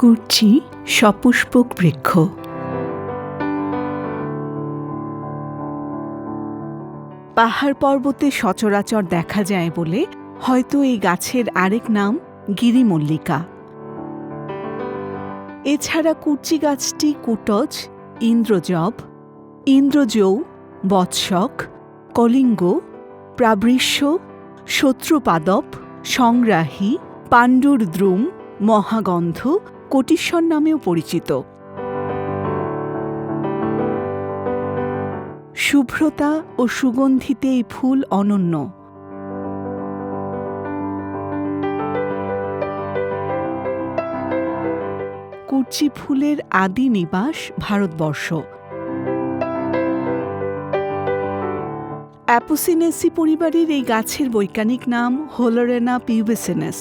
কুরচি সপুষ্পক বৃক্ষ। পাহাড় পর্বতে সচরাচর দেখা যায় বলে হয়তো এই গাছের আরেক নাম গিরিমল্লিকা। এছাড়া কুরচি গাছটি কুটজ, ইন্দ্রজব, ইন্দ্রজৌ, বৎসক, কলিঙ্গ, প্রাবৃষ্য, শত্রুপাদপ, সংগ্রাহী, পাণ্ডুর দ্রুম, মহাগন্ধ, কোটিশ্বর নামেও পরিচিত। শুভ্রতা ও সুগন্ধিতে এই ফুল অনন্য। কুরচি ফুলের আদি নিবাস ভারতবর্ষ। অ্যাপোসিনেসি পরিবারের এই গাছের বৈজ্ঞানিক নাম হোলোরেনা পিউবেসিনেস।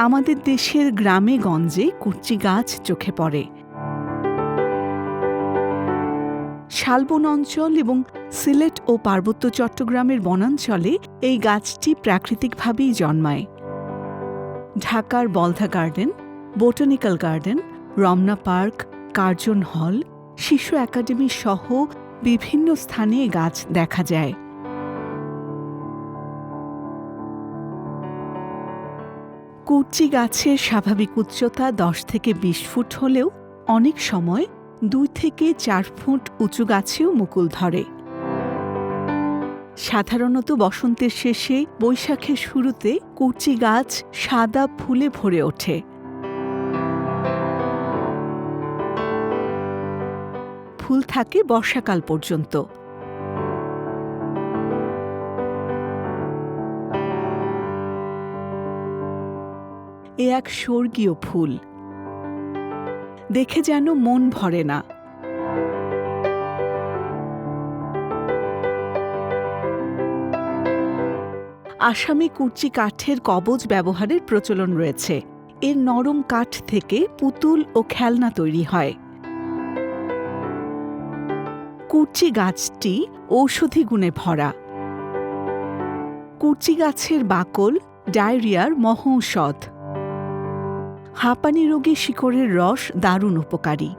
আমাদের দেশের গ্রামে গঞ্জে কুরচি গাছ চোখে পড়ে। শালবন অঞ্চল এবং সিলেট ও পার্বত্য চট্টগ্রামের বনাঞ্চলে এই গাছটি প্রাকৃতিকভাবেই জন্মায়। ঢাকার বলধা garden, botanical garden, Ramna park, Curzon হল, শিশু একাডেমি সহ বিভিন্ন স্থানে গাছ দেখা যায়। কুরচি গাছের স্বাভাবিক উচ্চতা 10 থেকে 20 ফুট হলেও অনেক সময় 2 থেকে 4 ফুট উঁচু গাছেও মুকুল ধরে। সাধারণত বসন্তের শেষে বৈশাখের শুরুতে কুরচি গাছ সাদা ফুলে ভরে ওঠে। ফুল থাকে বর্ষাকাল পর্যন্ত। এ এক স্বর্গীয় ফুল, দেখে যেন মন ভরে না। আসামে কুরচি কাঠের কবজ ব্যবহারের প্রচলন রয়েছে। এর নরম কাঠ থেকে পুতুল ও খেলনা তৈরি হয়। কুরচি গাছটি ঔষধি গুণে ভরা। কুরচি গাছের বাকল ডায়রিয়ার মহৌষধ। হাঁপানি রোগে শিকড়ের রস দারুণ উপকারী।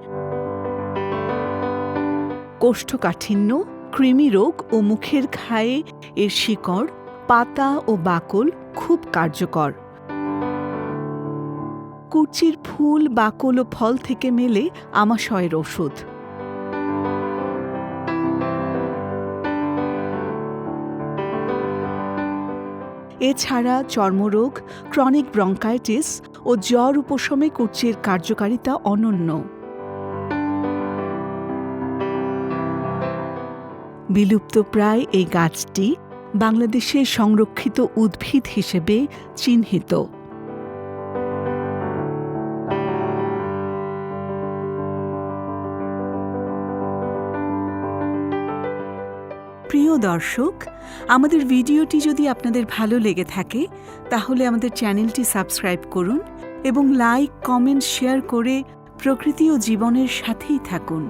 কোষ্ঠকাঠিন্য, কৃমি রোগ ও মুখের ঘায়ে এর শিকড়, পাতা ও বাকল খুব কার্যকর। কুরচির ফুল, বাকল ও ফল থেকে মেলে আমাশয়ের ওষুধ। এছাড়া চর্মরোগ, ক্রনিক ব্রঙ্কাইটিস ও জ্বর উপশমে কুরচির কার্যকারিতা অনন্য। বিলুপ্তপ্রায় এই গাছটি বাংলাদেশের সংরক্ষিত উদ্ভিদ হিসেবে চিহ্নিত। প্রিয় দর্শক, আমাদের ভিডিওটি যদি আপনাদের ভালো লেগে থাকে তাহলে আমাদের চ্যানেলটি সাবস্ক্রাইব করুন এবং লাইক, কমেন্ট, শেয়ার করে প্রকৃতি ও জীবনের সাথেই থাকুন।